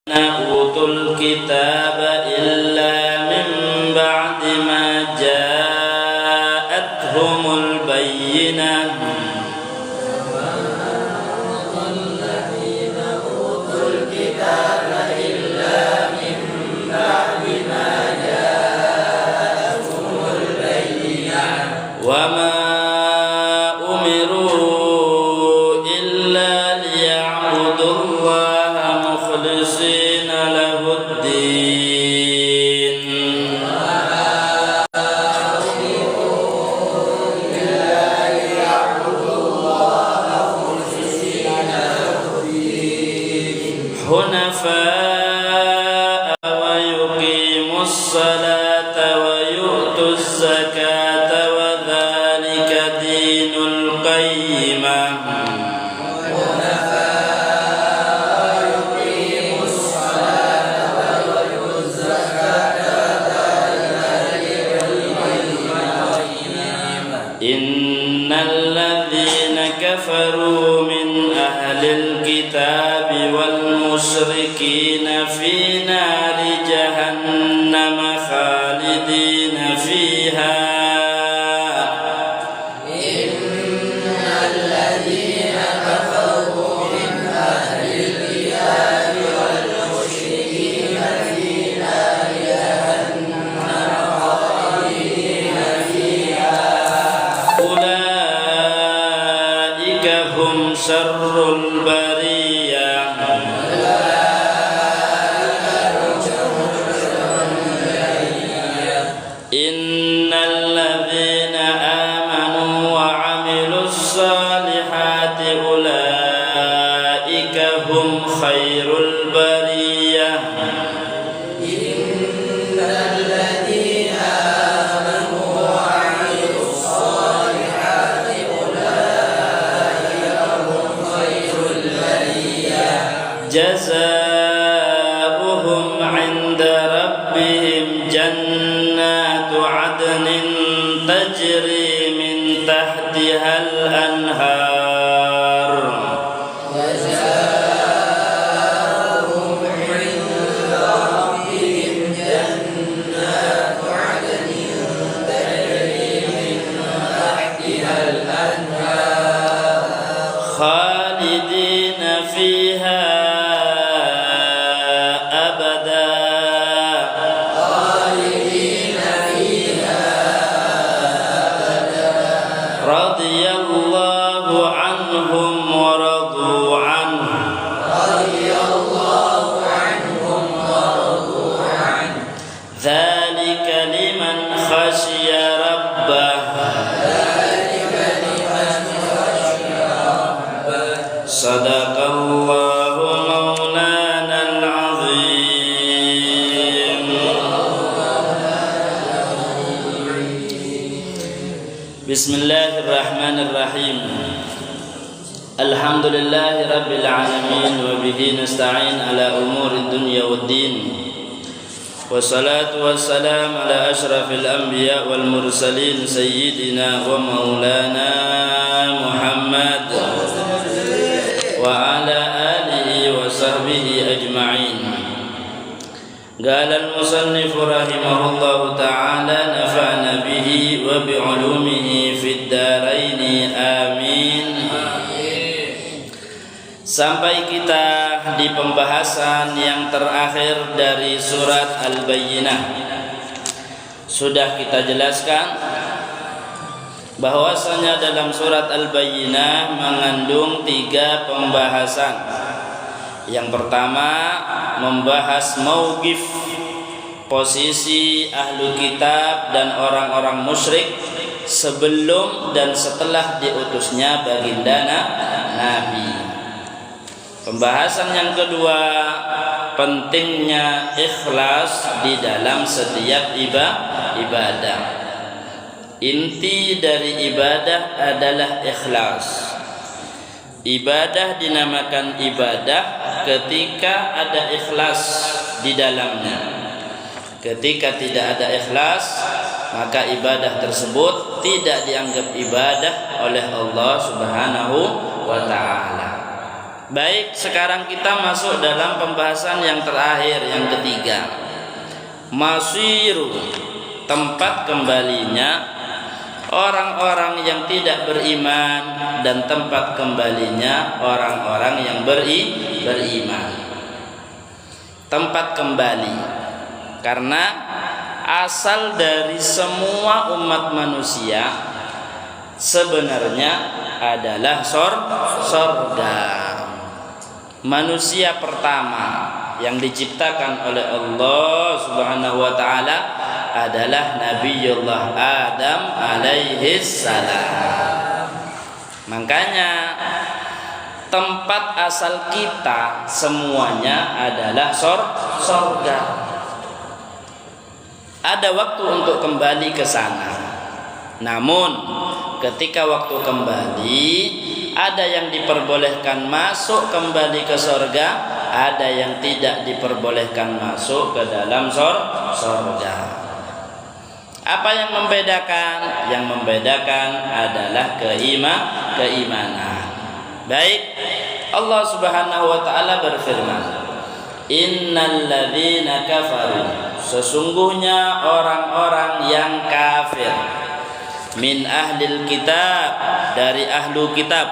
أوتوا الكتاب إلا من بعد ما جاءتهم البينة وما أمروا إلا ليعبدوا الله مخلصين له الدين حنفاء ويقيموا الصلاة ويؤتوا الزكاة وذلك دين القيمة إن الذين كفروا من أهل الكتاب والمشركين في نار جهنم خالدين فيها هم شر البرية إن الذين آمنوا وعملوا الصالحات أولئك هم خير البرية جزاؤهم عند ربهم جنات عدن تجري من تحتها الأنهار جزاؤهم عند ربهم جنات عدن تجري من تحتها الأنهار خالدين فيها رضي الله عنهم ورضوا عنه ذلك لمن خشي ربه صدق الله مولانا العظيم بسم الله الرحمن الرحيم الحمد لله رب العالمين وبه نستعين على أمور الدنيا والدين والصلاة والسلام على أشرف الأنبياء والمرسلين سيدنا ومولانا محمد وعلى آله وصحبه أجمعين قال المصنف رحمه الله تعالى نفعنا به وبعلومه في الدارين آمين. Sampai kita di pembahasan yang terakhir dari surat Al-Bayyinah. Sudah kita jelaskan bahwasanya dalam surat Al-Bayyinah mengandung 3 pembahasan. Yang pertama membahas mauqif, posisi ahlu kitab dan orang-orang musyrik sebelum dan setelah diutusnya baginda Nabi. Pembahasan yang kedua, pentingnya ikhlas di dalam setiap ibadah. Inti dari ibadah adalah ikhlas. Ibadah dinamakan ibadah ketika ada ikhlas di dalamnya. Ketika tidak ada ikhlas, maka ibadah tersebut tidak dianggap ibadah oleh Allah Subhanahu wa ta'ala. Baik, sekarang kita masuk dalam pembahasan yang terakhir, yang ketiga. Masiru, tempat kembalinya orang-orang yang tidak beriman dan tempat kembalinya orang-orang yang beriman. Tempat kembali, karena asal dari semua umat manusia sebenarnya adalah sorga. Manusia pertama yang diciptakan oleh Allah Subhanahu wa taala adalah Nabiullah Adam alaihi salam. Makanya tempat asal kita semuanya adalah sorga. Ada waktu untuk kembali ke sana. Namun ketika waktu kembali, ada yang diperbolehkan masuk kembali ke sorga, ada yang tidak diperbolehkan masuk ke dalam sorga. Apa yang membedakan? Yang membedakan adalah keimanan. Baik, Allah Subhanahu wa taala berfirman, Innal ladzina kafaru, sesungguhnya orang-orang yang kafir, min ahlil kitab, dari ahlu kitab,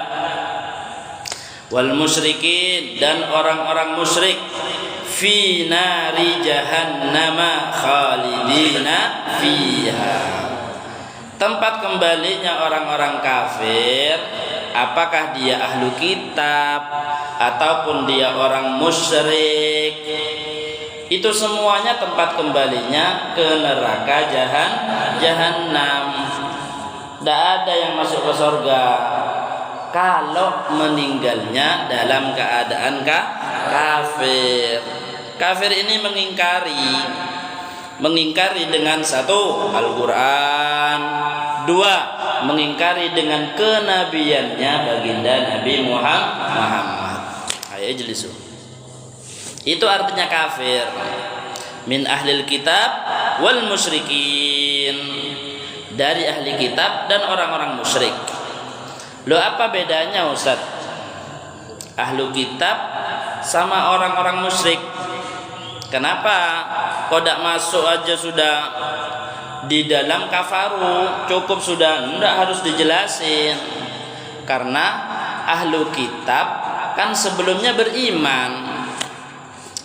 wal musyrikin, dan orang-orang musyrik, fi nari jahannama khalidina fiha. Tempat kembalinya orang-orang kafir, apakah dia ahlu kitab ataupun dia orang musyrik, itu semuanya tempat kembalinya ke neraka jahannam. Tidak ada yang masuk ke surga kalau meninggalnya dalam keadaan kafir. Kafir ini mengingkari dengan satu, Al-Quran, dua, mengingkari dengan kenabiannya baginda Nabi Muhammad. Ayo jelisu. Itu artinya kafir. Min ahlil kitab wal musyrikin, dari ahli kitab dan orang-orang musyrik. Loh, apa bedanya Ustaz? Ahlu kitab sama orang-orang musyrik. Kenapa kok tidak masuk aja sudah di dalam kafaru? Cukup sudah, tidak harus dijelasin. Karena ahlu kitab kan sebelumnya beriman.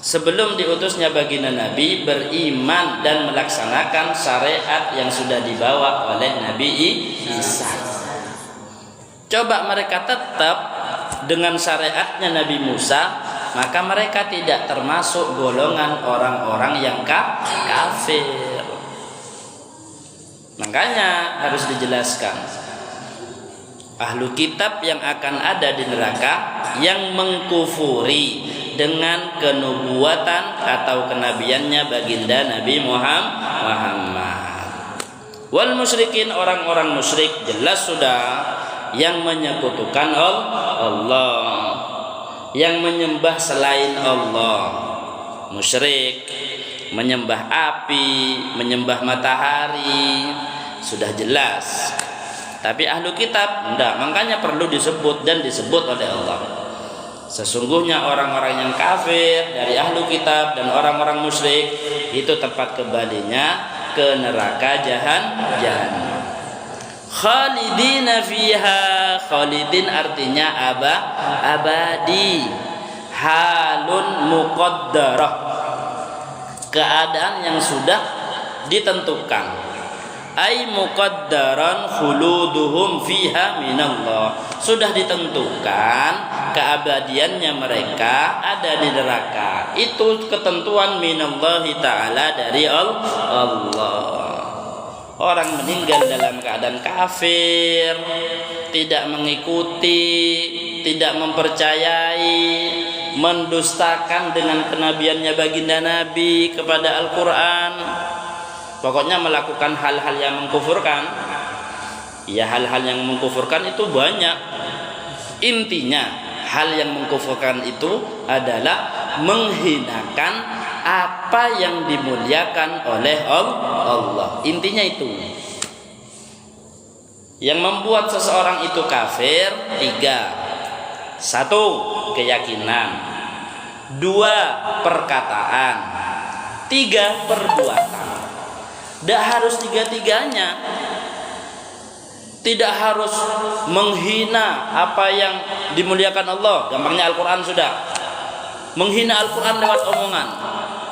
Sebelum diutusnya baginda Nabi, beriman dan melaksanakan syariat yang sudah dibawa oleh Nabi Isa. Coba mereka tetap dengan syariatnya Nabi Musa, maka mereka tidak termasuk golongan orang-orang yang kafir. Makanya harus dijelaskan, ahlu kitab yang akan ada di neraka yang mengkufuri dengan kenubuatan atau kenabiannya baginda Nabi Muhammad. Wal musyrikin, orang-orang musyrik, jelas sudah, yang menyekutukan Allah, yang menyembah selain Allah. Musyrik menyembah api, menyembah matahari, sudah jelas. Tapi ahlu kitab enggak, makanya perlu disebut dan disebut oleh Allah. Sesungguhnya orang-orang yang kafir dari ahlu kitab dan orang-orang musyrik itu tempat kembalinya ke neraka jahannam. Khalidina fiha, khalidin artinya abadi. Halun muqaddarah, keadaan yang sudah ditentukan. Ai muqaddaran khuluduhum fiha minallah, sudah ditentukan keabadiannya mereka ada di neraka. Itu ketentuan minallahi ta'ala, dari Allah. Orang meninggal dalam keadaan kafir, tidak mengikuti, tidak mempercayai, mendustakan dengan kenabiannya baginda Nabi kepada Al-Quran, pokoknya melakukan hal-hal yang mengkufurkan. Ya, hal-hal yang mengkufurkan itu banyak. Intinya hal yang mengkufurkan itu adalah menghinakan apa yang dimuliakan oleh Allah. Intinya itu. Yang membuat seseorang itu kafir, tiga. 1 keyakinan, 2 perkataan, 3 perbuatan. Tidak harus tiga-tiganya. Tidak harus menghina apa yang dimuliakan Allah. Gampangnya Al-Quran sudah. Menghina Al-Quran lewat omongan.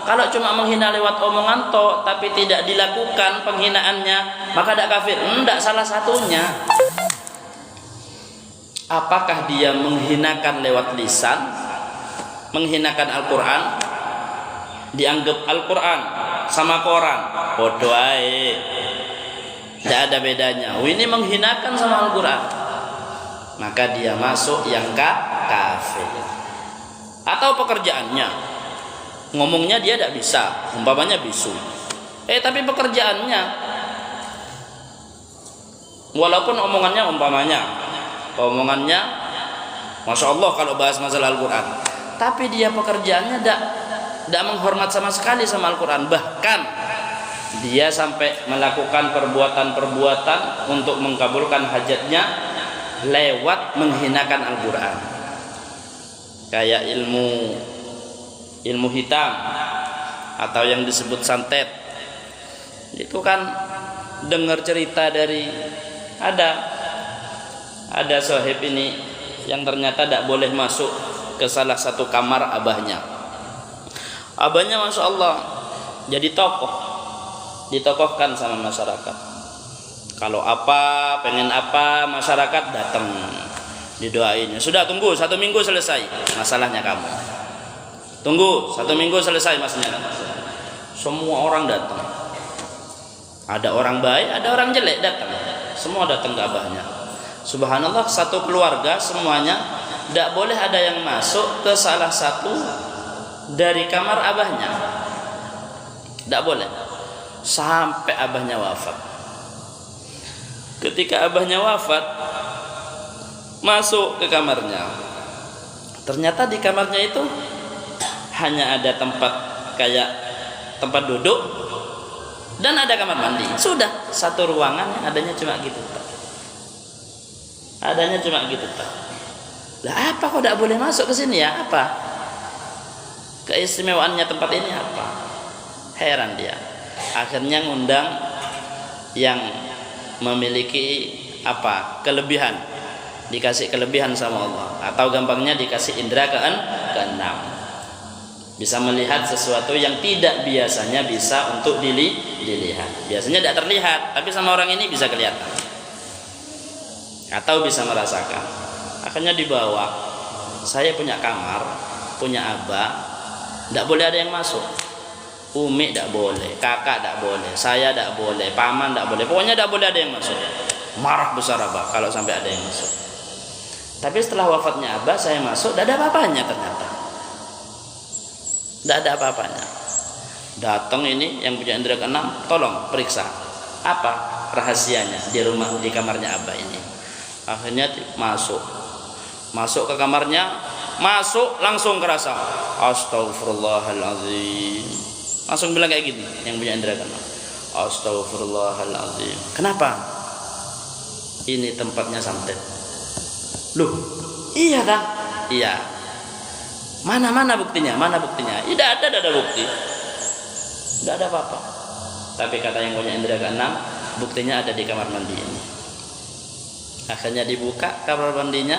Kalau cuma menghina lewat omongan toh, tapi tidak dilakukan penghinaannya, maka tidak kafir. Tidak, salah satunya. Apakah dia menghinakan lewat lisan, menghinakan Al-Quran, dianggap Al-Quran sama koran, bodoh ae, tidak ada bedanya. Ini menghinakan sama Al-Quran, maka dia masuk yang kafir. Atau pekerjaannya, ngomongnya dia tidak bisa, umpamanya bisu, tapi pekerjaannya, walaupun omongannya omongannya Masya Allah kalau bahas masalah Al-Quran, tapi dia pekerjaannya tidak menghormat sama sekali sama Al-Quran. Bahkan dia sampai melakukan perbuatan-perbuatan untuk mengkabulkan hajatnya lewat menghinakan Al-Quran. Kayak ilmu hitam atau yang disebut santet. Itu kan dengar cerita dari ada sahib ini yang ternyata tidak boleh masuk ke salah satu kamar abahnya. Abahnya Masya Allah jadi tokoh, ditokohkan sama masyarakat. Kalau apa, pengen apa, masyarakat datang, didoainnya. Sudah, tunggu 1 minggu selesai masalahnya kamu. Tunggu 1 minggu selesai masalahnya. Semua orang datang. Ada orang baik, ada orang jelek datang. Semua datang ke abahnya. Subhanallah, satu keluarga semuanya tidak boleh ada yang masuk ke salah satu dari kamar abahnya. Tidak boleh sampai abahnya wafat. Ketika abahnya wafat, masuk ke kamarnya. Ternyata di kamarnya itu hanya ada tempat kayak tempat duduk dan ada kamar mandi. Sudah, satu ruangan yang adanya cuma gitu. Adanya cuma gitu. Lah apa kok tidak boleh masuk ke sini ya? Apa keistimewaannya tempat ini apa? Heran dia. Akhirnya ngundang yang memiliki kelebihan, dikasih kelebihan sama Allah, atau gampangnya dikasih indera keenam, bisa melihat sesuatu yang tidak biasanya bisa untuk dilihat. Biasanya tidak terlihat, tapi sama orang ini bisa kelihatan atau bisa merasakan. Akhirnya dibawa. Saya punya kamar, punya abah, tidak boleh ada yang masuk. Umi tidak boleh, kakak tidak boleh, saya tidak boleh, paman tidak boleh, pokoknya tidak boleh ada yang masuk. Marah besar abah kalau sampai ada yang masuk. Tapi setelah wafatnya abah, saya masuk, tidak ada apa-apanya ternyata. Tidak ada apa-apanya. Datang ini yang punya indera keenam, tolong periksa apa rahasianya di rumah, di kamarnya abah ini. Akhirnya masuk ke kamarnya, langsung kerasa astagfirullahaladzim, langsung bilang kayak gini yang punya indera keenam, astagfirullahaladzim. Kenapa? Ini tempatnya santet. Loh, iya kan? Iya. Mana buktinya? Tidak ada bukti. Tidak ada apa-apa. Tapi kata yang punya indera keenam, buktinya ada di kamar mandi ini. Akhirnya dibuka kamar mandinya,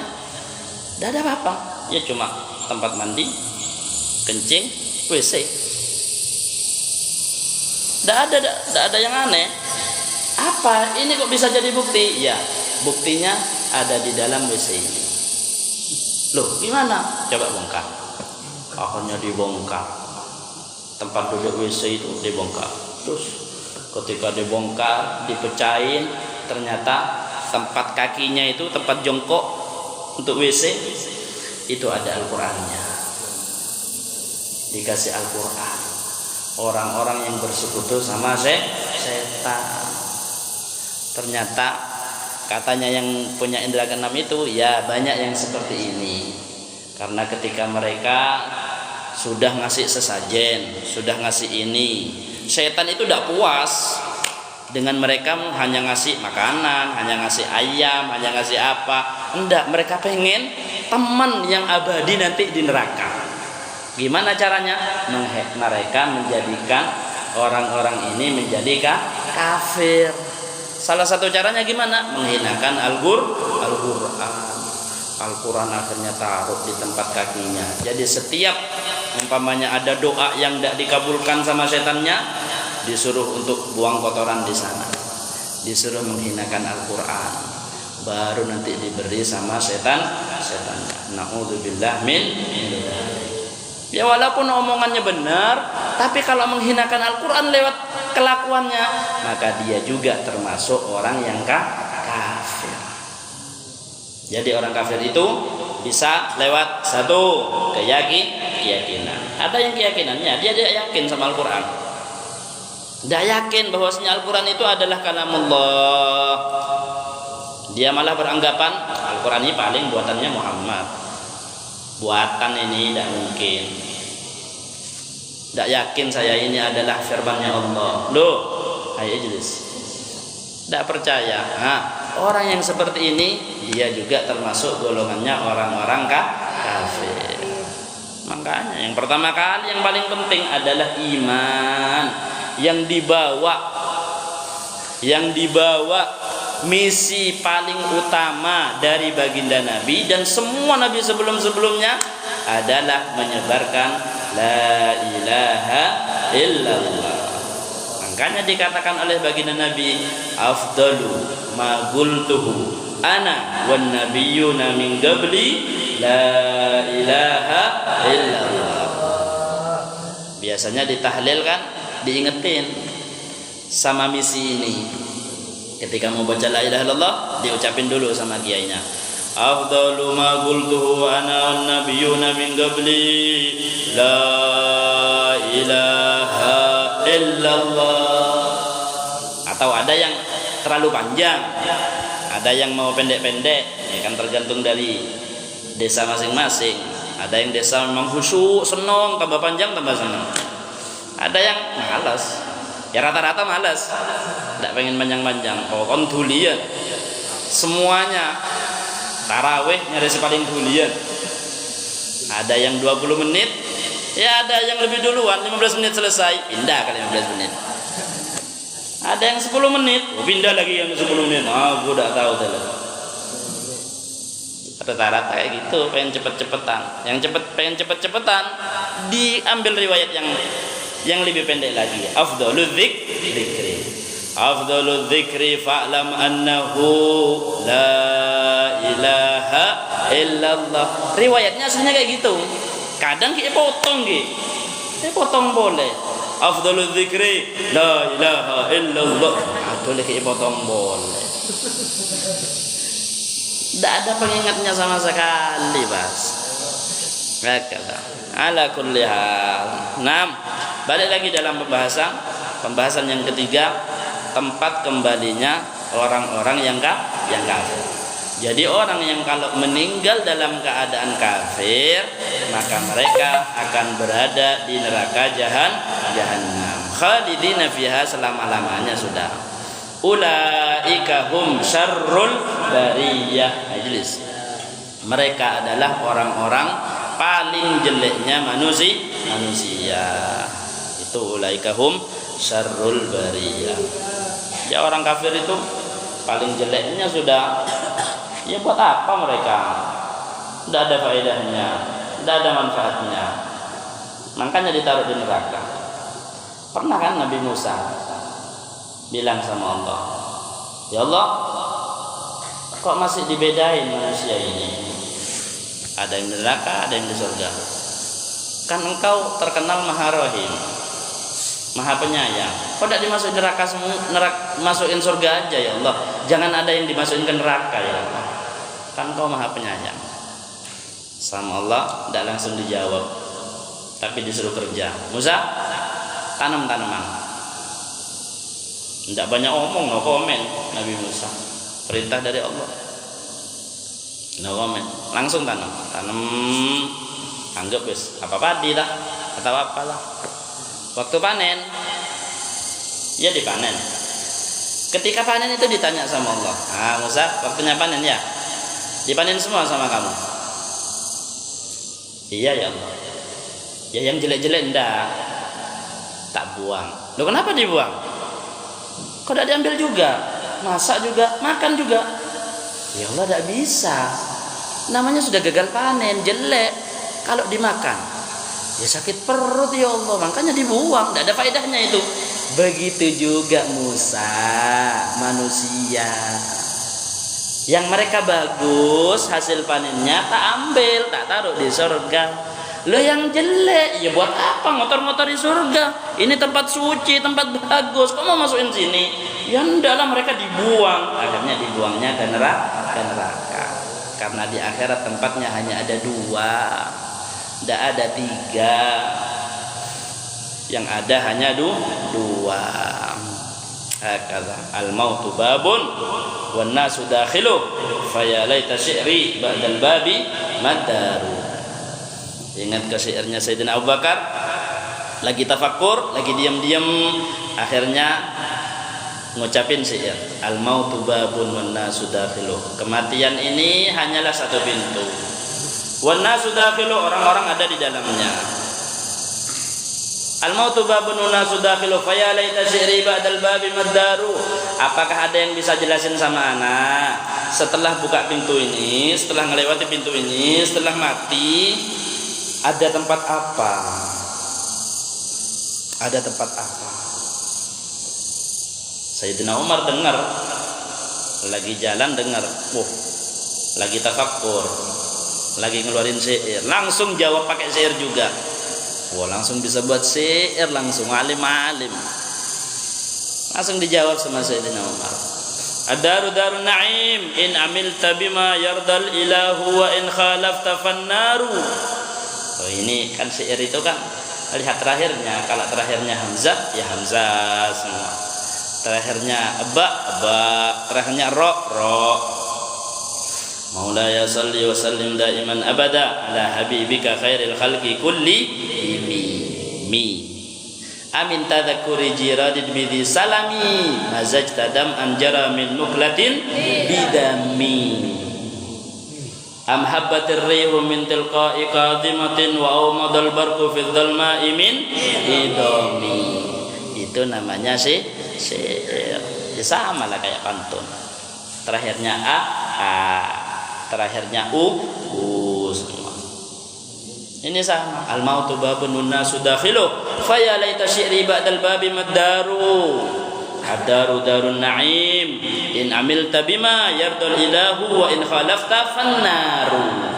tidak ada apa-apa. Ya cuma tempat mandi, kencing, WC. Tidak ada yang aneh. Apa? Ini kok bisa jadi bukti? Ya, buktinya ada di dalam WC ini. Loh, gimana? Coba bongkar. Akhirnya dibongkar. Tempat duduk WC itu dibongkar. Terus ketika dibongkar, dipecahin, ternyata tempat kakinya itu, tempat jongkok untuk WC itu ada Al-Qurannya. Dikasih Al-Quran. Orang-orang yang bersekutu sama setan. Ternyata katanya yang punya indera keenam itu ya banyak yang seperti ini. Karena ketika mereka sudah ngasih sesajen, sudah ngasih ini, setan itu tidak puas dengan mereka hanya ngasih makanan, hanya ngasih ayam, hanya ngasih apa. Enggak, mereka pengen teman yang abadi nanti di neraka. Gimana caranya? Mereka menjadikan orang-orang ini menjadi kafir. Salah satu caranya gimana? Menghinakan Al-Quran akhirnya taruh di tempat kakinya. Jadi setiap umpamanya ada doa yang tidak dikabulkan sama setannya, disuruh untuk buang kotoran di sana, disuruh menghinakan Al-Quran, baru nanti diberi sama setannya. Na'udzubillah min. Ya walaupun omongannya benar, tapi kalau menghinakan Al-Quran lewat kelakuannya, maka dia juga termasuk orang yang kafir. Jadi orang kafir itu bisa lewat satu keyakinan. Ada yang keyakinannya dia tidak yakin sama Al-Quran, tidak yakin bahwasanya Al-Quran itu adalah kalamullah. Dia malah beranggapan Al-Quran ini paling buatannya Muhammad. Buatan ini tidak mungkin. Tidak yakin saya ini adalah firman-Nya Allah. Loh, ayo jelas. Tidak percaya. Nah, orang yang seperti ini dia juga termasuk golongannya orang-orang kafir. Makanya yang pertama kali yang paling penting adalah iman yang dibawa misi paling utama dari baginda Nabi dan semua Nabi sebelum-sebelumnya adalah menyebarkan la ilaha illallah. Makanya dikatakan oleh baginda Nabi, afdalu ma qultuhu ana wan nabiyyuna min qabli la ilaha illallah. Biasanya ditahlil kan, diingetin sama misi ini. Ketika mau baca la ilaha illallah, diucapin dulu sama kiainya. Afdalu ma qultuhu ana wan nabiyyuna min qabli la ilaha illallah. Atau ada yang terlalu panjang, ada yang mau pendek-pendek, ya kan tergantung dari desa masing-masing. Ada yang desa memang khusyuk, senang, tambah panjang tambah senang. Ada yang malas. Ya rata-rata malas, tidak pengen panjang-panjang. Oh kon dulian, semuanya tarawih nyari paling dulian. Ada yang 20 menit, ya ada yang lebih duluan 15 menit selesai, pindah ke 15 menit. Ada yang 10 menit, pindah lagi yang 10 menit. Gue udah tahu dah. Rata-rata kayak gitu, pengen cepet-cepetan. Yang pengen cepet-cepetan, diambil riwayat yang lebih pendek lagi. Afdalul dzikri fa'lam annahu la ilaha illallah. Riwayatnya aslinya kayak gitu. Kadang kita potong potong boleh. Afdalul dzikri la ilaha illallah. Boleh kita potong boleh. Tidak ada pengingatnya sama sekali, Bas. Ala kulli hal. Balik lagi dalam pembahasan yang ketiga, tempat kembalinya orang-orang yang kafir. Jadi orang yang kalau meninggal dalam keadaan kafir, maka mereka akan berada di neraka jahannam. Khalidina fiha, selama-lamanya sudah. Ulaika hum syarrul bariyah. Majlis. Mereka adalah orang-orang paling jeleknya manusia. Itu ulaikahum syarrul bariyah. Ya orang kafir itu paling jeleknya sudah. Ya buat apa mereka? Tidak ada faedahnya, tidak ada manfaatnya. Makanya ditaruh di neraka. Pernah kan Nabi Musa bilang sama Allah, ya Allah, kok masih dibedain manusia ini? Ada yang di neraka, ada yang di surga. Kan engkau terkenal Maha Rahim, Maha Penyayang. Kok tidak dimasukin neraka semua, masukin surga aja ya Allah. Jangan ada yang dimasukin ke neraka ya Allah. Kan engkau Maha Penyayang. Sama Allah tidak langsung dijawab, tapi disuruh kerja. Musa, tanam tanaman. Tidak banyak omong, no komen Nabi Musa. Perintah dari Allah. No comment, langsung tanam, anggap wis apa padi lah atau apalah. Waktu panen, ya dipanen. Ketika panen itu ditanya sama Allah, Musa, waktunya panen ya, dipanen semua sama kamu. Iya ya Allah. Ya yang jelek-jelek enggak, tak buang. Loh kenapa dibuang? Kok tidak diambil juga? Masak juga, makan juga. Ya Allah tidak bisa. Namanya sudah gagal panen, jelek. Kalau dimakan, ya sakit perut ya Allah. Makanya dibuang, tidak ada faedahnya itu. Begitu juga Musa, manusia. Yang mereka bagus hasil panennya tak ambil, tak taruh di surga. Lo yang jelek, ya buat apa ngotor-ngotor di surga? Ini tempat suci, tempat bagus. Kok mau masukin sini? Ya enggak lah, mereka dibuang. Akhirnya dibuangnya ke neraka. Karena di akhirat tempatnya hanya ada 2, tidak ada 3. Yang ada hanya 2. Hakadha al-mautu babun wan nasu dakhilu faya laita syi'ri ba'dal babi madaru. Ingat ke syairnya Sayyidina Abu Bakar, lagi tafakkur, lagi diam-diam, akhirnya ngucapin syair, al-mautu babun wan nasu dakhilu. Kematian ini hanyalah satu pintu. Wan nasu dakhilu, orang-orang ada di dalamnya. Al-mautu babun wan nasu dakhilu faya laita syi'ri ba'dal babi madaru. Apakah ada yang bisa jelasin sama anak? Setelah buka pintu ini, setelah melewati pintu ini, setelah mati, ada tempat apa? Ada tempat apa? Sayyidina Umar dengar, lagi jalan dengar, lagi tafakkur, lagi ngeluarin syair, langsung jawab pakai syair juga. Langsung bisa buat syair, langsung alim-alim. Langsung dijawab sama Sayyidina Umar. Ad-daru darun na'im in amilta bima yardal ilahu wa in khalafta fannaru. Ini kan syair itu kan, lihat terakhirnya. Kalau terakhirnya Hamzah, ya Hamzah semua. Terakhirnya ba, terakhirnya ro. Maulaya salli wa sallim daiman abada ala habibika khairil khalqi kulli mi. Amin tadhakuri jiradid bidhi salami mazajta dam anjara min nuklatin bidami. Am habbatir rihu min tilqa'i qadimatin wa awmadal barku fil dhalma'i min idami. Itu namanya syair. Ya sama lah kayak pantun. Terakhirnya a, terakhirnya u semua. Ini sama. Al mautu babun wan nasu dakhilu faya laita syi'ri ba'dal babi madaru. Ad-daru darun na'im in amilta bima yardal ilahu wa in khalafta fannaru.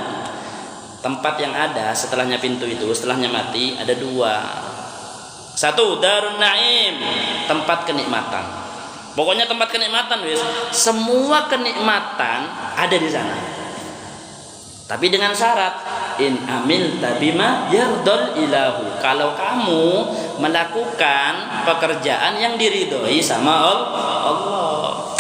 Tempat yang ada setelahnya pintu itu, setelahnya mati, ada 2. 1, darun na'im, tempat kenikmatan. Pokoknya tempat kenikmatan wis. Semua kenikmatan ada di sana. Tapi dengan syarat in amilta bima yardal ilahu. Kalau kamu melakukan pekerjaan yang diridhoi sama Allah,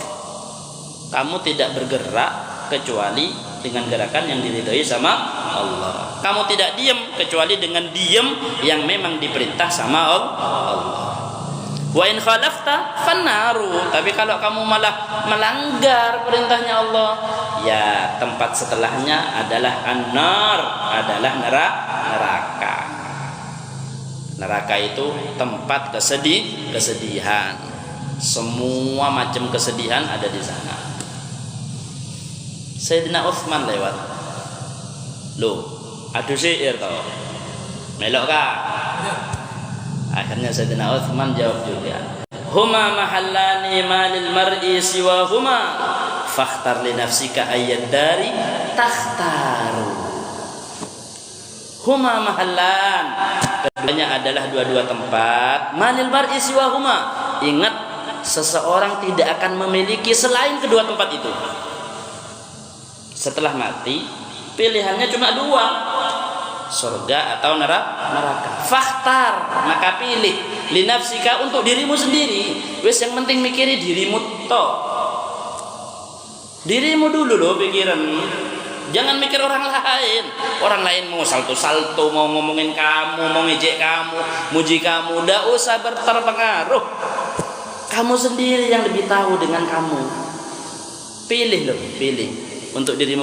kamu tidak bergerak kecuali dengan gerakan yang diridhoi sama Allah. Kamu tidak diam kecuali dengan diam yang memang diperintah sama Allah. Wa in khalafta fannaru. Tapi kalau kamu malah melanggar perintahnya Allah, ya tempat setelahnya adalah an-nar, adalah neraka. Neraka itu tempat kesedihan. Semua macam kesedihan ada di sana. Sayyidina Utsman lewat. Loh, adu syair tau. Melok kah? Akhirnya Sayyidina Utsman jawab juga. Huma mahallani malil mar'i siwa huma fakhtar li nafsika ayyad dari takhtaru. Huma mahallan, keduanya adalah dua-dua tempat. Malil mar'i siwa huma, ingat seseorang tidak akan memiliki selain kedua tempat itu. Setelah mati pilihannya cuma 2, surga atau neraka. Fakhtar, maka pilih li nafsika, untuk dirimu sendiri. Wes yang penting mikiri dirimu toh. Dirimu dulu loh pikiran. Jangan mikir orang lain. Orang lain mau salto-salto, mau ngomongin kamu, mau ngejek kamu, muji kamu, ndak usah berpengaruh. Kamu sendiri yang lebih tahu dengan kamu. Pilih loh, pilih untuk diri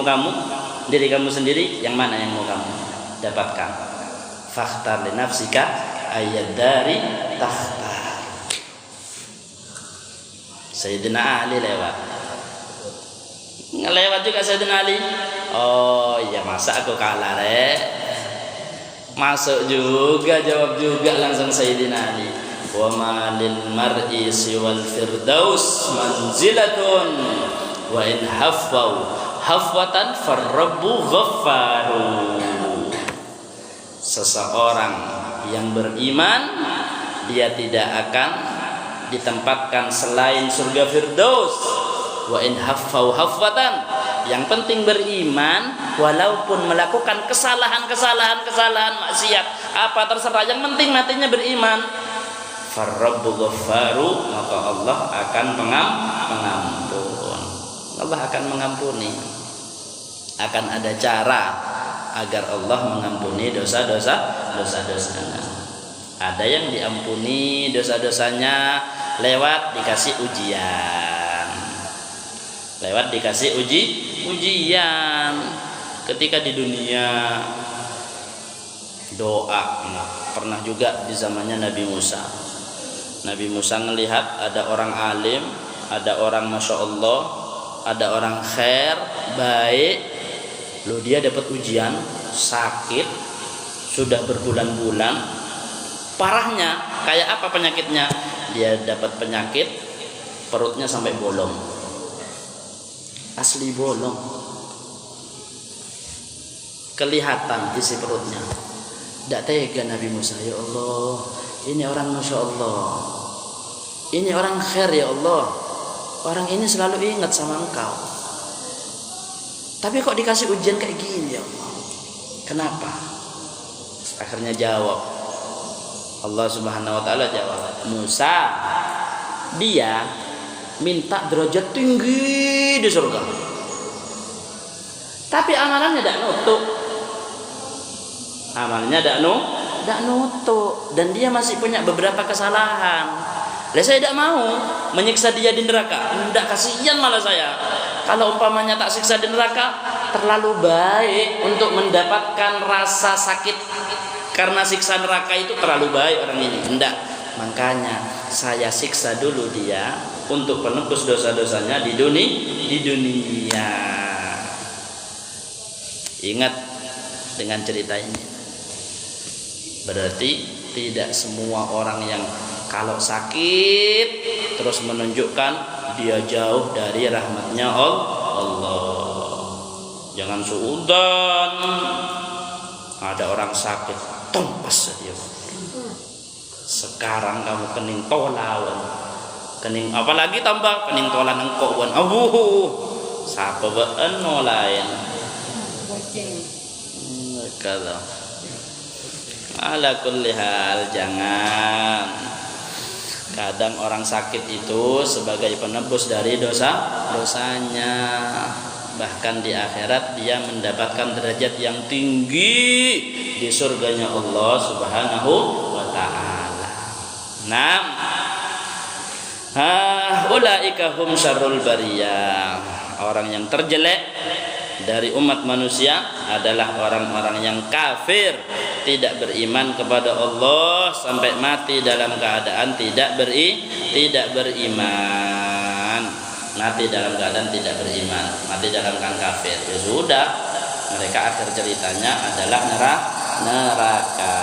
kamu sendiri, yang mana yang mau kamu. dapatkan. Fakhtar li nafsika ayat dari takhtar. Sayyidina Ali lewat. Ngelewat juga Sayyidina Ali. Oh iya, masa aku kalah masuk juga, jawab juga langsung Sayyidina Ali. Wa ma lil mar'i siwal firdaus manzilatun wa in haffau hafwatan farrabbu ghaffaru. Seseorang yang beriman, dia tidak akan ditempatkan selain surga firdaus. Wa in haffau hafwatan, yang penting beriman, walaupun melakukan kesalahan maksiat apa terserah, yang penting matinya beriman. Farrabbu ghaffaru, maka Allah akan pengampun. Allah akan mengampuni. Akan ada cara agar Allah mengampuni dosa-dosanya. Ada yang diampuni dosa-dosanya lewat dikasih ujian. Lewat dikasih ujian. Ketika di dunia doa, pernah juga di zamannya Nabi Musa. Nabi Musa melihat ada orang alim, ada orang masya Allah, ada orang khair, baik. Loh, dia dapat ujian, sakit, sudah berbulan-bulan. Parahnya, kayak apa penyakitnya? Dia dapat penyakit, perutnya sampai bolong. Asli bolong. Kelihatan isi perutnya. Tidak tega Nabi Musa, ya Allah, ini orang masya Allah, ini orang khair ya Allah, orang ini selalu ingat sama Engkau, tapi kok dikasih ujian kayak gini ya Allah, kenapa? Akhirnya jawab, Allah Subhanahu Wa Taala jawab, Musa, dia minta derajat tinggi di surga, tapi amalannya tidak nutuk. Amalnya tidak nutuk, dan dia masih punya beberapa kesalahan. Saya tidak mau menyiksa dia di neraka. Tidak, kasihan malah saya. Kalau umpamanya tak siksa di neraka, terlalu baik untuk mendapatkan rasa sakit karena siksa neraka itu terlalu baik orang ini. Tidak, makanya saya siksa dulu dia untuk penebus dosa-dosanya di dunia. Ingat dengan cerita ini. Berarti tidak semua orang yang kalau sakit terus menunjukkan dia jauh dari rahmatnya Allah. Jangan suudan ada orang sakit tompas dia. Sekarang kamu kening tolawan, kening apalagi tambah kening tolan engkau wan siapa baan lain kalau ala kulli hal, jangan. Kadang orang sakit itu sebagai penebus dari dosanya. Bahkan di akhirat dia mendapatkan derajat yang tinggi di surganya Allah Subhanahu wa taala. Nah, ulaika hum syarrul bariyah. Orang yang terjelek dari umat manusia adalah orang-orang yang kafir, tidak beriman kepada Allah sampai mati dalam keadaan tidak beriman. Mati dalam keadaan tidak beriman, mati dalam keadaan kafir. Ya sudah, mereka akhir ceritanya adalah neraka.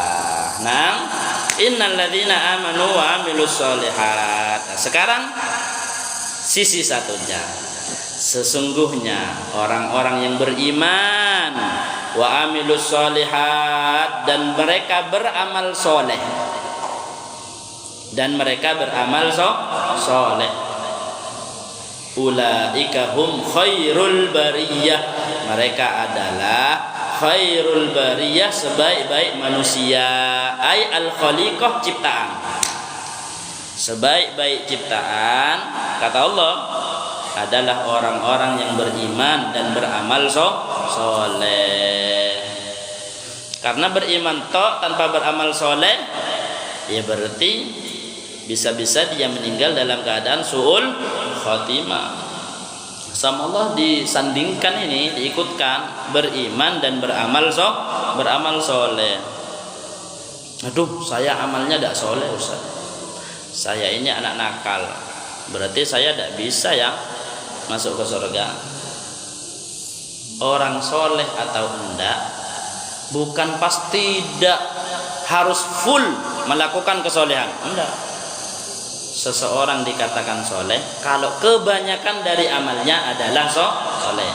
Nah, innal ladzina amanu wa amilus sholihat. Sekarang sisi satunya. Sesungguhnya orang-orang yang beriman wa amilus sholihat, dan mereka beramal soleh, ulaika hum khairul bariyah, mereka adalah khairul bariyah, sebaik-baik manusia, ay al khaliqah, ciptaan, sebaik-baik ciptaan kata Allah adalah orang-orang yang beriman dan beramal soleh. Karena beriman toh tanpa beramal soleh, ya berarti bisa-bisa dia meninggal dalam keadaan su'ul khatimah. Sama Allah disandingkan ini, diikutkan beriman dan beramal beramal soleh. Aduh, saya amalnya tidak soleh Ustaz, saya ini anak nakal, berarti saya tidak bisa ya masuk ke surga. Orang soleh atau enggak bukan pasti tidak harus full melakukan kesolehan, enggak. Seseorang dikatakan soleh kalau kebanyakan dari amalnya adalah soleh,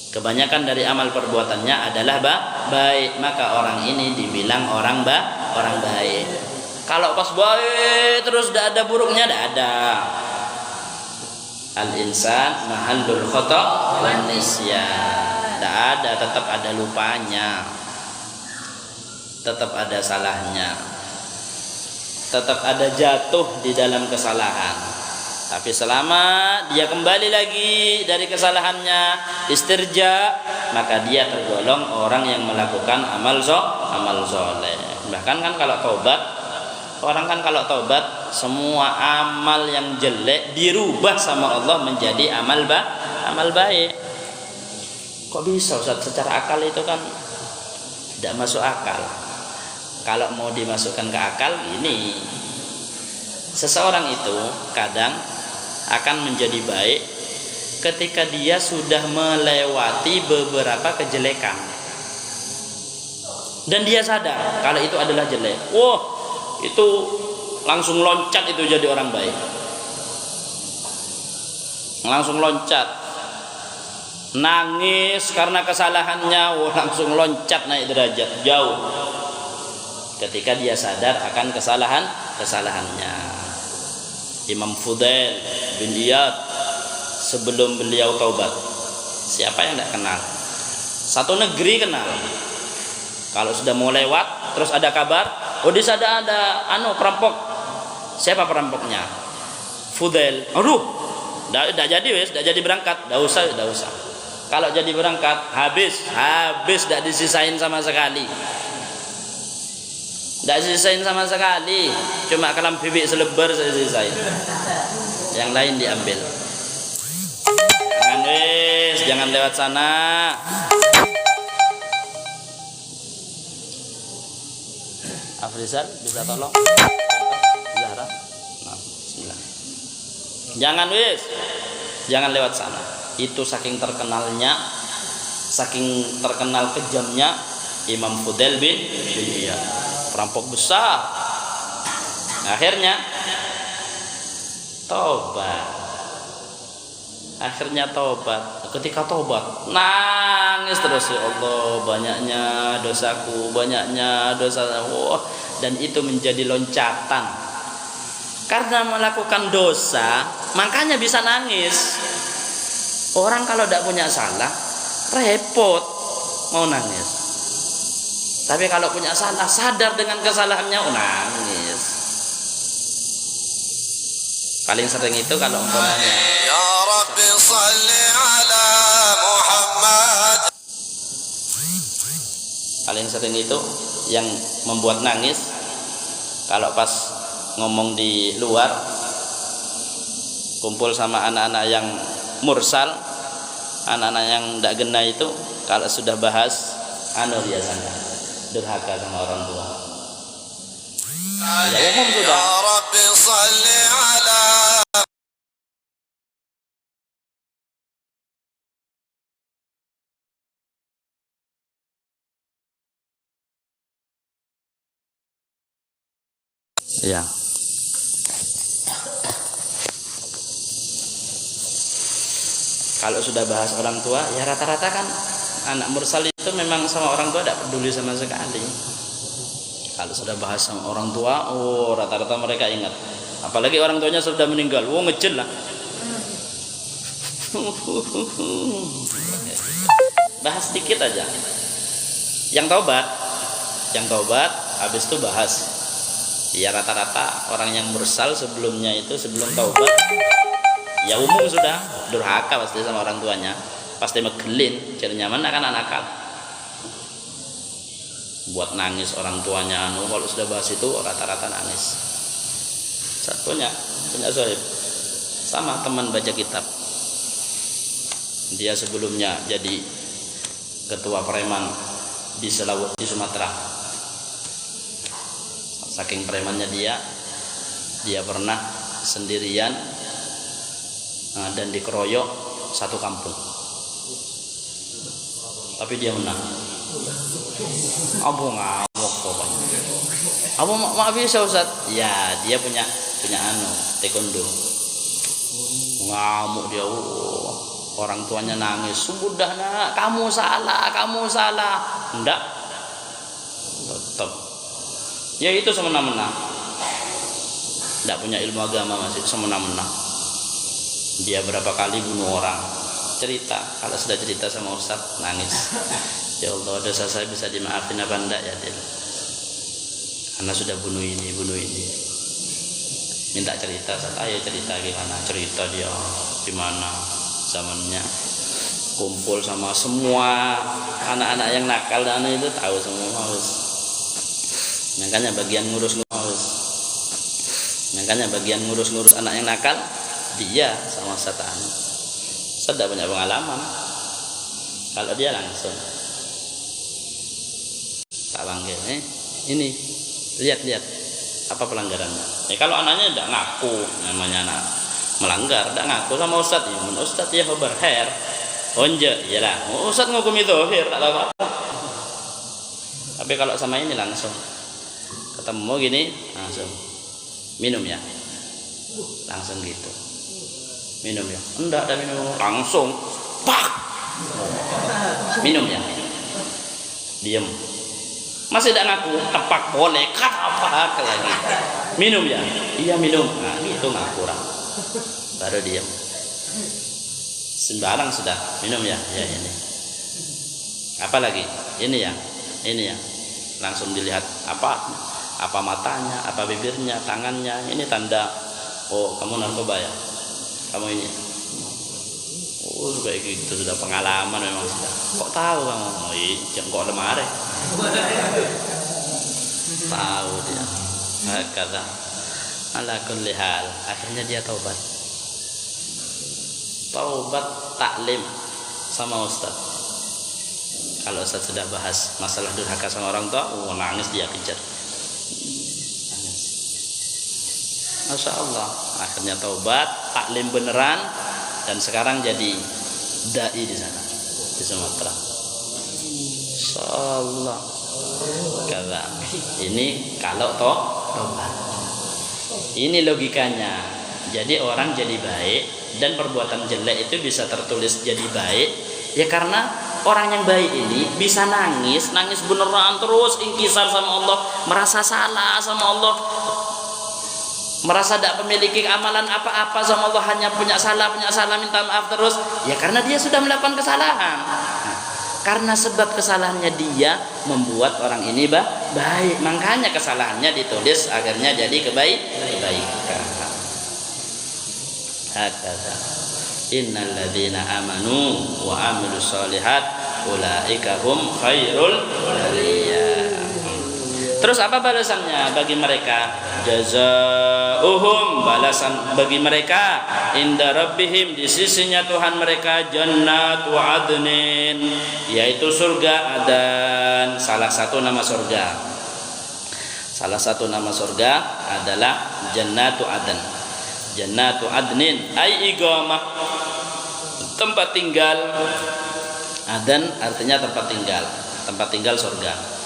kebanyakan dari amal perbuatannya adalah baik, maka orang ini dibilang orang baik. Kalau pas baik terus tidak ada buruknya, tidak ada. Al-insan mahallul khata' wan nisyan, tidak ada, tetap ada lupanya, tetap ada salahnya, tetap ada jatuh di dalam kesalahan. Tapi selama dia kembali lagi dari kesalahannya, istirja, maka dia tergolong orang yang melakukan amal soleh. Bahkan kan kalau taubat, orang kan kalau taubat semua amal yang jelek dirubah sama Allah menjadi amal baik. Kok bisa Ustaz? Secara akal itu kan tidak masuk akal. Kalau mau dimasukkan ke akal, ini seseorang itu kadang akan menjadi baik ketika dia sudah melewati beberapa kejelekan dan dia sadar kalau itu adalah jelek. Wah, itu langsung loncat itu jadi orang baik, langsung loncat, nangis karena kesalahannya, langsung loncat naik derajat jauh ketika dia sadar akan kesalahannya. Imam Fudail bin Iyad sebelum beliau taubat, siapa yang tidak kenal? Satu negeri kenal. Kalau sudah mau lewat terus ada kabar, oh di sana ada perampok. Siapa perampoknya? Fudail. Aduh, tidak jadi wes, tidak jadi berangkat. Tidak usah. Kalau jadi berangkat habis, tidak disisain sama sekali. Tidak sisain sama sekali, cuma kalam bibik selebar saya sisain, yang lain diambil. Jangan lewat sana. Afrizal bisa tolong? Zahra? Nah, bismillah. Jangan lewat sana. Itu saking terkenalnya, saking terkenal kejamnya Imam Fudail bin Iyad, perampok besar. Akhirnya tobat. Ketika tobat nangis terus, ya Allah, banyaknya dosaku, banyaknya dosa. Dan itu menjadi loncatan. Karena melakukan dosa makanya bisa nangis. Orang kalau tidak punya salah repot mau nangis. Tapi kalau punya salah, sadar dengan kesalahannya, nangis. Paling sering itu kalau umpamanya, ya Rabbi shalli ala Muhammad. Paling sering itu yang membuat nangis kalau pas ngomong di luar, kumpul sama anak-anak yang mursal, anak-anak yang tidak gena itu, kalau sudah bahas biasanya durhaka sama orang tua. Ya umum sudah. Ya Rabbi shalli ala. Ya. Kalau sudah bahas orang tua, ya rata-rata kan anak mursal itu memang sama orang tua tidak peduli sama sekali. Kalau sudah bahas sama orang tua, rata-rata mereka ingat. Apalagi orang tuanya sudah meninggal, ngejel lah. Bahas sedikit aja. Yang taubat, habis itu bahas. Ya rata-rata orang yang mursal sebelumnya itu, sebelum taubat, ya umum sudah durhaka pasti sama orang tuanya, pasti megelin, cari nyaman akan buat nangis orang tuanya. Kalau sudah bahas itu rata-rata nangis. Punya sahib sama teman baca kitab, dia sebelumnya jadi ketua preman di Sulawesi, Sumatera. Saking premannya dia pernah sendirian dan dikeroyok satu kampung, tapi dia menang. Abu ngamuk pokoknya. Abu maaf bisa Ustaz. Ya dia punya taekwondo. Ngamuk dia. Orang tuanya nangis. Sudah nak, kamu salah. Enggak. Tetap. Ya itu semena-mena. Enggak punya ilmu agama, masih semena-mena. Dia berapa kali bunuh orang. Cerita, kalau sudah cerita sama Ustaz nangis. Ya Allah, dosa saya bisa dimaafin apa enggak ya Del? Karena sudah bunuh ini. Minta cerita, ayo cerita gimana? Cerita dia gimana zamannya kumpul sama semua anak-anak yang nakal dan itu tahu semua. Makanya bagian ngurus anak yang nakal dia sama setan. Saya tidak punya pengalaman. Kalau dia langsung tak panggil, ini lihat apa pelanggarannya. Kalau anaknya tidak ngaku, namanya anak melanggar, tidak ngaku sama Ustadz, Ustadz ya berher, onje, iyalah, Ustadz ngukumi dohir, tak apa-apa. Tapi kalau sama ini langsung ketemu gini, langsung minum ya, langsung gitu, minum ya, enggak ada minum, langsung, pak, minum ya, diem. Masih tidak ngaku, tepak boleh, apa lagi. Minum ya? Iya minum. Nah itu ngaku orang. Baru diam. Sembarang sudah minum ya? Ya ini. Apa lagi? Ini ya. Langsung dilihat apa matanya, apa bibirnya, tangannya. Ini tanda. Oh kamu narkoba ya? Kamu ini. Oh kayak gitu, sudah pengalaman memang sudah. Kok tahu kamu? Oh iya, kok lemari. Tahu dia. Kata ala kulli hal, akhirnya dia taubat taklim sama Ustaz. Kalau Ustaz sudah bahas masalah durhaka sama orang tua, nangis dia kejar. Nangis. Masya Allah, akhirnya taubat, taklim beneran, dan sekarang jadi dai di sana di Sumatera. Insyaallah. Kata ini kalau tobat. Ini logikanya. Jadi orang jadi baik dan perbuatan jelek itu bisa tertulis jadi baik ya karena orang yang baik ini bisa nangis beneran terus ingkisar sama Allah, merasa salah sama Allah, merasa tidak memiliki amalan apa-apa sama Allah, hanya punya salah minta maaf terus ya karena dia sudah melakukan kesalahan. Karena sebab kesalahannya dia membuat orang ini baik, makanya kesalahannya ditulis akhirnya jadi kebaikan. Hakata innal ladzina amanu wa amilus solihat ulaika hum khairul bariyah. Terus apa balasannya bagi mereka? Jazaohum, balasan bagi mereka inda rabbihim, di sisinya Tuhan mereka, jannatu adnin, yaitu surga Adan. Salah satu nama surga adalah Jannatu Adan. Jannatu Adnin ai iqamah, tempat tinggal. Adan artinya tempat tinggal surga.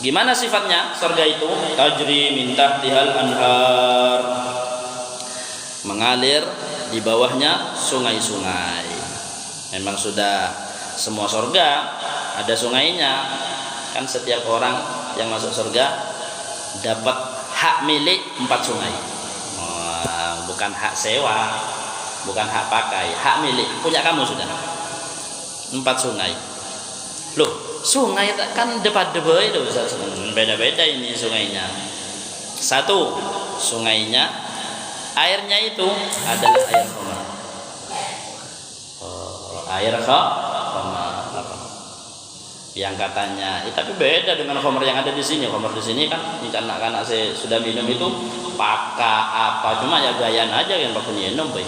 Gimana sifatnya surga itu? Tajri min tahtihal anhar, mengalir di bawahnya sungai-sungai. Memang sudah semua surga ada sungainya. Kan setiap orang yang masuk surga dapat hak milik 4 sungai. Bukan hak sewa, bukan hak pakai, hak milik, punya kamu sudah 4 sungai. Loh, sungai kan debat-debat itu beda-beda ini sungainya. Satu, sungainya airnya itu adalah air khamar. Air khamar apa? Yang katanya, tapi beda dengan khamar yang ada di sini. Khamar di sini kan anak-anak saya sudah minum itu pakai apa? Cuma ya gayaan aja yang pakai minum, boy.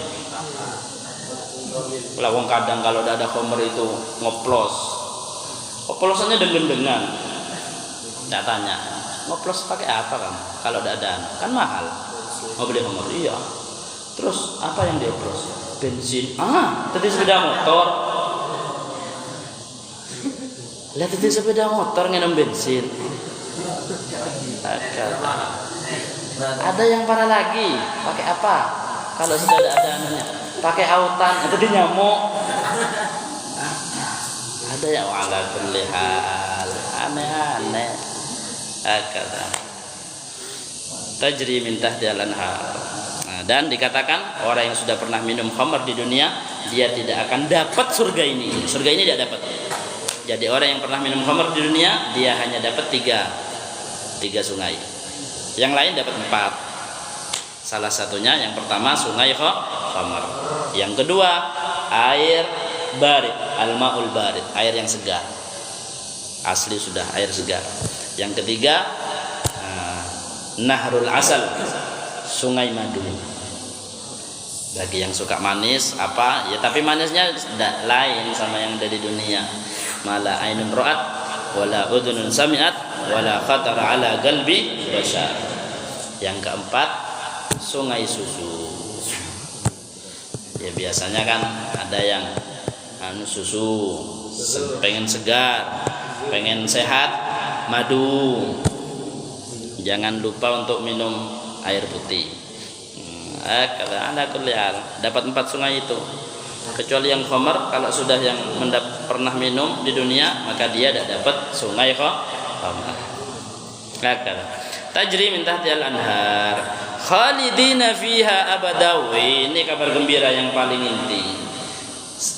Lawang kadang kalau ada khamar itu ngoplos. Oplosannya dengan tidak tanya, ngoplos pakai apa kamu? Kalau tidak ada kan mahal. Mau beli Hummer, iya. Terus apa yang dioplos? Bensin. Tadi sepeda motor. Lihat tadi sepeda motor nginum bensin. Ada yang parah lagi, pakai apa? Kalau sudah ada anunya, pakai autan, itu dia nyamuk. Ada yang ala kulli hal, aneh-aneh. Tajri min tahtiha al-anhar. Dan dikatakan orang yang sudah pernah minum khamr di dunia, dia tidak akan dapat surga ini. Surga ini dia dapat. Jadi orang yang pernah minum khamr di dunia, dia hanya dapat tiga sungai. Yang lain dapat 4. Salah satunya yang pertama sungai khamr. Yang kedua air barid, al-ma'ul barid, air yang segar. Asli sudah air segar. Yang ketiga nahrul asal, sungai madu. Bagi yang suka manis apa ya, tapi manisnya lain sama yang ada di dunia. Mala ainun ra'at wala udhunun sami'at wala khatara ala qalbi bashar. Yang keempat sungai susu. Ya biasanya kan ada yang susu pengen segar, pengen sehat, madu. Jangan lupa untuk minum air putih. Kata anda kuliah dapat 4 sungai itu. Kecuali yang khamr, kalau sudah yang pernah minum di dunia, maka dia tidak dapat sungai khamr. Tajri min tahtiha al-anhar khalidina fiha abada. Ini kabar gembira yang paling inti.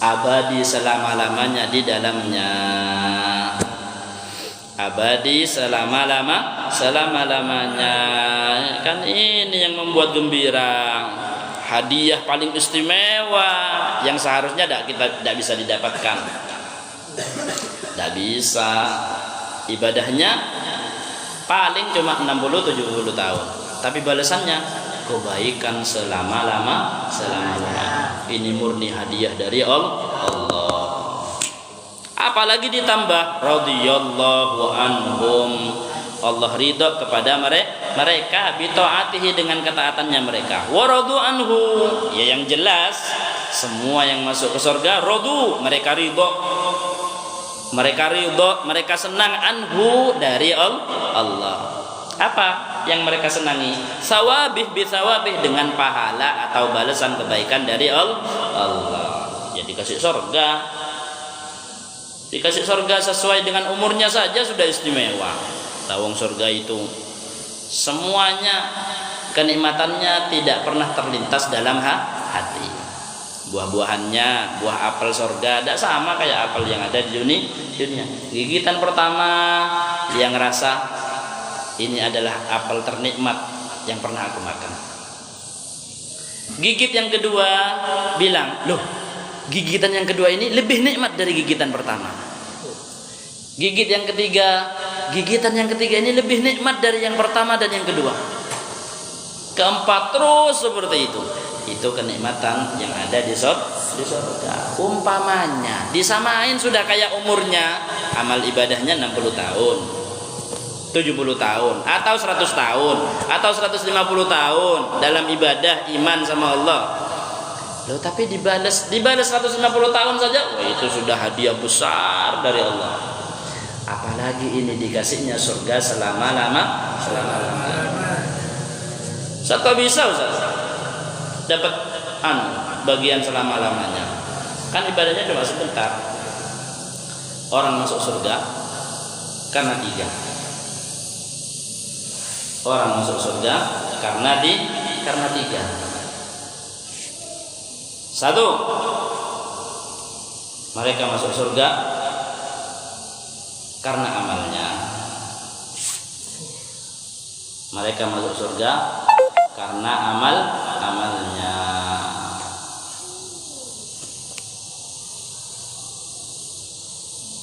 Abadi selama-lamanya di dalamnya. Abadi selama-lamanya. Kan ini yang membuat gembira. Hadiah paling istimewa yang seharusnya tidak bisa didapatkan. Tidak bisa. Ibadahnya paling cuma 60-70 tahun. Tapi balasannya kebaikan selama-lamanya. Ini murni hadiah dari Allah. Apalagi ditambah radhiyallahu anhum, Allah ridha kepada mereka bi taatihi dengan ketaatannya mereka. Wa radu anhu, ya yang jelas semua yang masuk ke surga radu, mereka ridha. Mereka senang anhu dari Allah. Apa yang mereka senangi? Sawabih bi sawabih, dengan pahala atau balasan kebaikan dari Allah. Ya dikasih surga. Dikasih surga sesuai dengan umurnya saja sudah istimewa. Tawang surga itu semuanya kenikmatannya tidak pernah terlintas dalam hati. Buah-buahannya, buah apel surga tidak sama kayak apel yang ada di dunia. Gigitan pertama dia ngerasa ini adalah apel ternikmat yang pernah aku makan. Gigit yang kedua bilang, loh, gigitan yang kedua ini lebih nikmat dari gigitan pertama. Gigitan yang ketiga ini lebih nikmat dari yang pertama dan yang kedua. Keempat terus seperti itu. Itu kenikmatan yang ada di surga. Umpamanya disamain sudah kayak umurnya, amal ibadahnya 60 tahun, 70 tahun, atau 100 tahun, atau 150 tahun dalam ibadah iman sama Allah. Loh, tapi dibalas 150 tahun saja, wah itu sudah hadiah besar dari Allah. Apalagi ini dikasihnya surga selama-lamanya. Satu bisa Ustaz dapat bagian selama-lamanya. Kan ibadahnya cuma sebentar. Orang masuk surga karena 3. Orang masuk surga karena 3. 1, mereka masuk surga karena amalnya. Mereka masuk surga karena amalnya.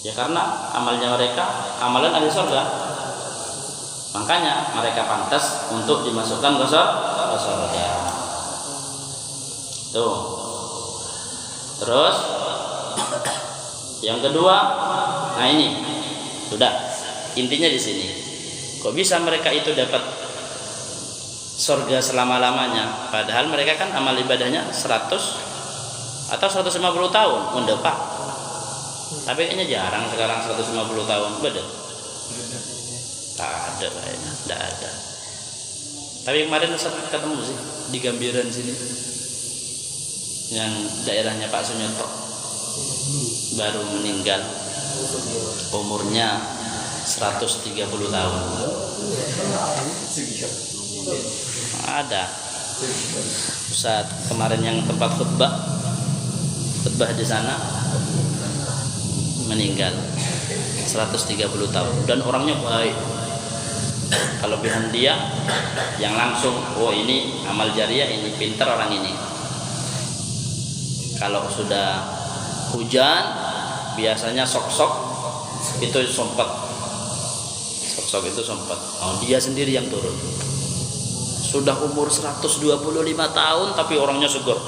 Ya karena amalnya mereka amalan ahli surga. Makanya mereka pantas untuk dimasukkan ke surga. Tuh. Terus yang kedua, nah ini Sudah, intinya di sini. Kok bisa mereka itu dapat surga selama-lamanya? Padahal mereka kan amal ibadahnya 100 atau 150 tahun, mendepak. Tapi kayaknya jarang sekarang 150 tahun, betul? Tak ada kayaknya, tidak ada. Tapi kemarin Ustaz ketemu sih di Gambiran sini, yang daerahnya Pak Sunyoto, baru meninggal, umurnya 130 tahun. Ada Ustaz kemarin yang tempat khutbah di sana, meninggal 130 tahun, dan orangnya baik. Kelebihan dia yang langsung, oh ini amal jariah, ini pintar orang ini. Kalau sudah hujan biasanya sok-sok itu sempat, oh, dia sendiri yang turun. Sudah umur 125 tahun tapi orangnya seger.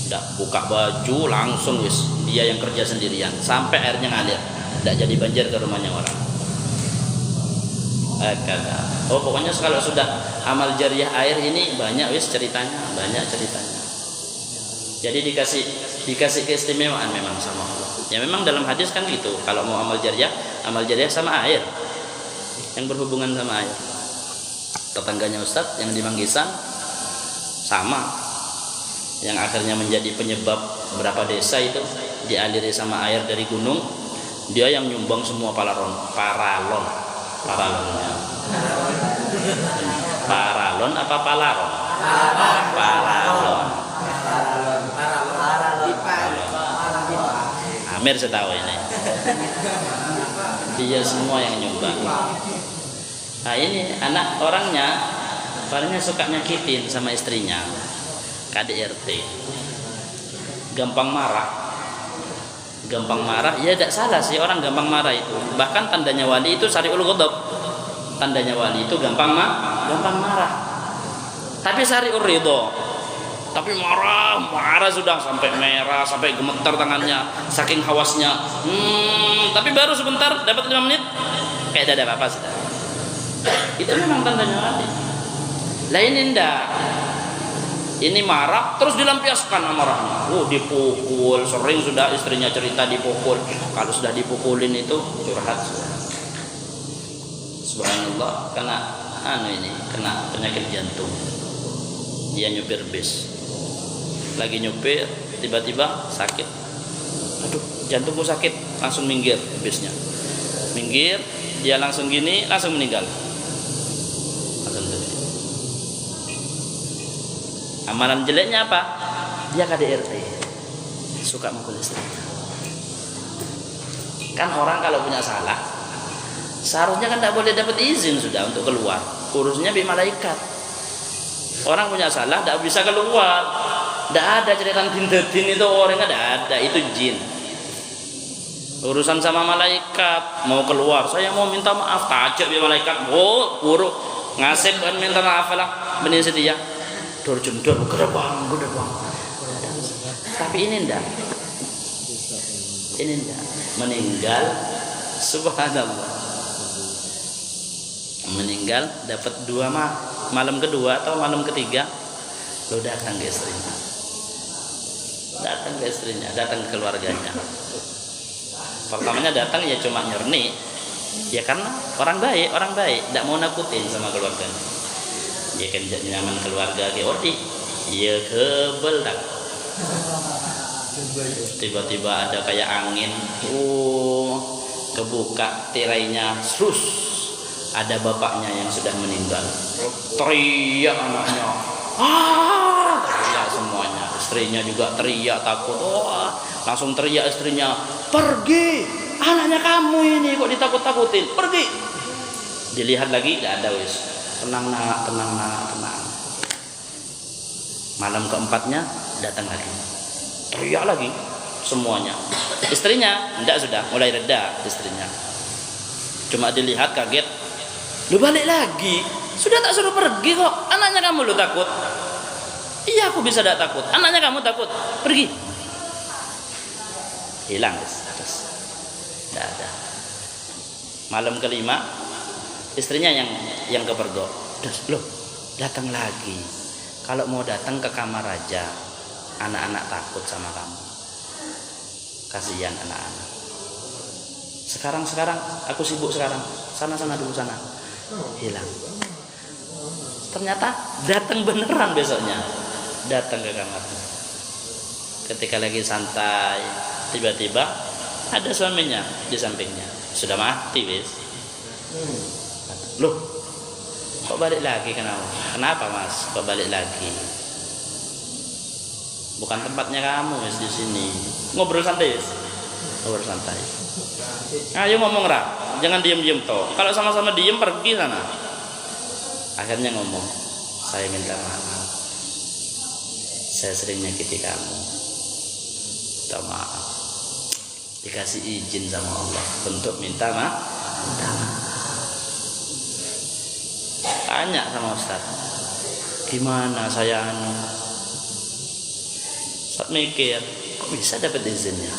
Tidak buka baju, langsung wis dia yang kerja sendirian sampai airnya ngalir, tidak jadi banjir ke rumahnya orang. Oh pokoknya kalau sudah amal jariah air ini banyak wis ceritanya, jadi dikasih keistimewaan memang sama Allah. Ya memang dalam hadis kan gitu, kalau mau amal jariah sama air, yang berhubungan sama air. Tetangganya Ustadz yang di Manggisan sama, yang akhirnya menjadi penyebab berapa desa itu dialiri sama air dari gunung, dia yang nyumbang semua paralonnya. Paralon apa palaron? Paralon. Amir setahu ini. Dia semua yang nyumbang. Nah ini anak orangnya palingnya suka nyakitin sama istrinya, KDRT. Gampang marah, ya tidak salah sih orang gampang marah itu. Bahkan tandanya wali itu Sariul Ghadab. Tandanya wali itu gampang marah. Tapi Sariul Ridho. Tapi marah sudah sampai merah, sampai gemetar tangannya, saking hawasnya. Tapi baru sebentar dapat 5 menit kayak tidak ada apa-apa sudah. Itu memang tandanya wali. Lah ini enggak. Ini marah terus dilampiaskan amarahnya. Dipukul, sering sudah istrinya cerita dipukul. Kalau sudah dipukulin itu curhat. Subhanallah, kena penyakit jantung. Dia nyupir bis. Lagi nyupir tiba-tiba sakit. Aduh, jantungku sakit, langsung minggir bisnya. Minggir, dia langsung gini, langsung meninggal. Amalan jeleknya apa? Dia KDRT, suka mukul istrinya. Kan orang kalau punya salah, seharusnya kan tidak boleh dapat izin sudah untuk keluar. Urusnya bi malaikat. Orang punya salah tidak bisa keluar. Tidak ada cerita tin itu orangnya tidak ada, itu jin. Urusan sama malaikat, mau keluar, saya mau minta maaf, tajak bi malaikat. Buruk ngasih kan minta maaf lah, benih setia. Dor gede bang. Tapi ini enggak meninggal. Subhanallah, meninggal dapat 2 malam kedua atau malam ketiga lo datang ke istrinya, datang ke keluarganya. Pertamanya datang ya cuma nyerni ya, karena orang baik tidak mau nakutin sama keluarganya. Ya kan nyaman keluarga ke odi, ya kebel dah. Tiba-tiba ada kayak angin, kebuka tirainya, terus ada bapaknya yang sudah meninggal. Teriak anaknya, teriak semuanya. Istrinya juga teriak takut. Langsung teriak istrinya, pergi, anaknya kamu ini kok ditakut-takutin, pergi. Dilihat lagi tidak ada wis. Tenang nak. Malam keempatnya datang lagi, teriak lagi semuanya. Istrinya tidak, sudah mulai reda istrinya. Cuma dilihat kaget, lu balik lagi, sudah tak suruh pergi kok. Anaknya kamu lu takut. Iya aku bisa tidak takut, anaknya kamu takut, pergi. Hilang terus, tidak ada. Malam kelima istrinya yang kepergok. Loh, datang lagi. Kalau mau datang ke kamar aja, anak-anak takut sama kamu. Kasihan anak-anak. Sekarang aku sibuk sekarang. Sana dulu sana. Hilang. Ternyata datang beneran besoknya. Datang ke kamarnya. Ketika lagi santai, tiba-tiba ada suaminya di sampingnya. Sudah mati, wis. Loh, kok balik lagi kenapa Mas? Kok balik lagi? Bukan tempatnya kamu wis di sini. Ngobrol santai, wis. Ngobrol santai. Ayo ngomong jangan diem toh. Kalau sama-sama diem pergi sana. Akhirnya ngomong, saya minta maaf. Saya sering nyakiti kamu. Minta maaf. Dikasih izin sama Allah untuk minta maaf. Tanya sama Ustaz, gimana saya Ustaz mikir, kok bisa dapat izinnya?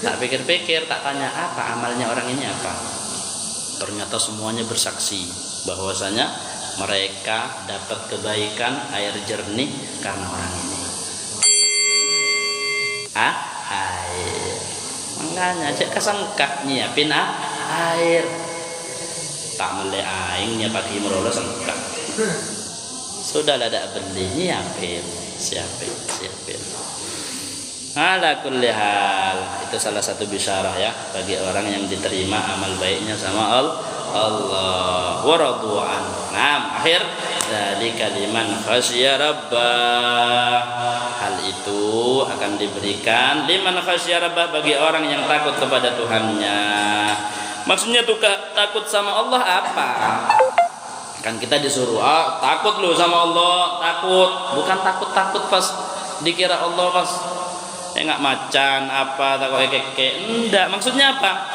Tak pikir-pikir, tak tanya apa amalnya orang ini apa. Ternyata semuanya bersaksi bahwasanya mereka dapat kebaikan air jernih karena orang ini. Air. Makanya cek kesangka nyiapin air. Tak melek aing nyapaki merolos sengkak. Sudah ada beli nyiapin, siapin. Ala kulli hal, itu salah satu bisyarah ya bagi orang yang diterima amal baiknya sama Allah. Wa radu'an. Nah, akhir dari kaliman khasya rabbah. Hal itu akan diberikan liman khasya rabbah bagi orang yang takut kepada Tuhannya. Maksudnya tuh takut sama Allah apa? Kan kita disuruh takut lu sama Allah, takut. Bukan takut pas dikira Allah pas nggak macan apa takut keke. Enggak, maksudnya apa?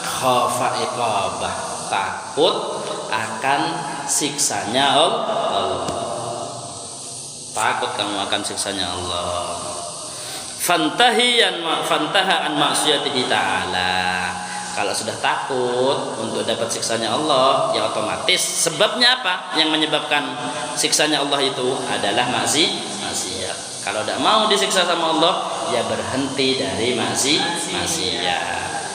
Khafa iqabah, takut akan siksanya Allah. Takut kamu akan siksanya Allah. Fantaha an maksiyatihi ta'ala. Kalau sudah takut untuk dapat siksanya Allah, ya otomatis sebabnya apa? Yang menyebabkan siksanya Allah itu adalah maksiat. Kalau tidak mau disiksa sama Allah, ya berhenti dari maksiat.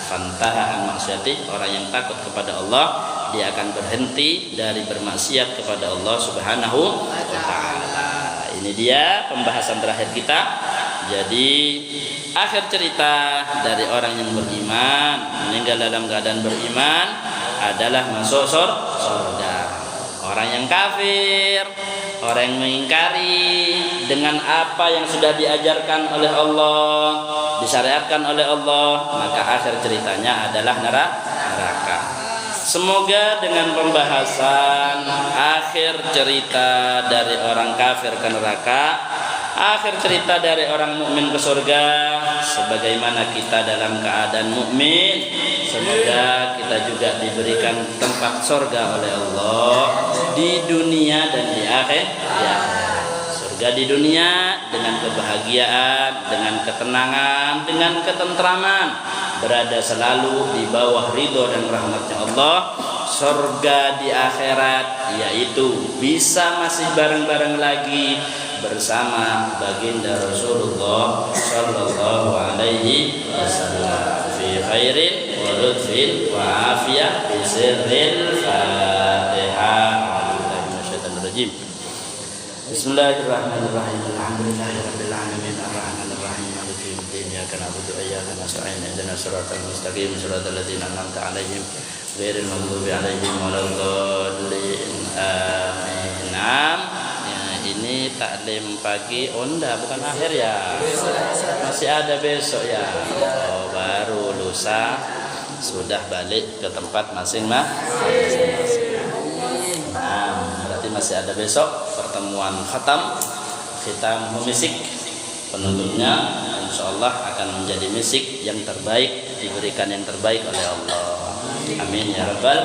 Fantaha an maksiyati, orang yang takut kepada Allah, dia akan berhenti dari bermaksiat kepada Allah Subhanahu wa taala. Ini dia pembahasan terakhir kita. Jadi akhir cerita dari orang yang beriman meninggal dalam keadaan beriman adalah masuk surga. Orang yang kafir, orang yang mengingkari dengan apa yang sudah diajarkan oleh Allah, disyariatkan oleh Allah, maka akhir ceritanya adalah neraka. Semoga dengan pembahasan akhir cerita dari orang kafir ke neraka, akhir cerita dari orang mukmin ke surga, sebagaimana kita dalam keadaan mukmin, semoga kita juga diberikan tempat surga oleh Allah di dunia dan di akhirat. Surga di dunia dengan kebahagiaan, dengan ketenangan, dengan ketentraman, berada selalu di bawah ridho dan rahmatnya Allah. Surga di akhirat yaitu bisa masih bareng-bareng lagi bersama baginda Rasulullah sallallahu alaihi wasallam fi khairin wa lutfin wa afiyah bi sirril Fatihah. Bismillahirrahmanirrahim. Alhamdulillahirabbil alamin arrahmanir rahim maliki yaumiddin iyyaka na'budu wa iyyaka nasta'in ihdinas siratal mustaqim siratal ladzina an'amta 'alaihim ghairil maghdubi 'alaihim waladdallin. Amin. Ini taklim pagi onda bukan akhir ya, masih ada besok ya. Oh, baru lusa sudah balik ke tempat masing-masing. Nah, berarti masih ada besok pertemuan khitam musik penutupnya, insyaallah akan menjadi musik yang terbaik, diberikan yang terbaik oleh Allah. Amin ya rabbal.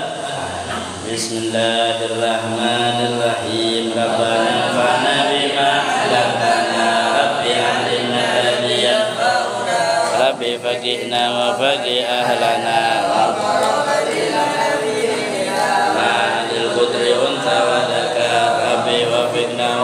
Bismillahirrahmanirrahim. Rabbana fa'na bima 'allamtana rabbi 'allimna alladhi yanfa'una rabbi faqihna wa faqih ahlana wa وفقنا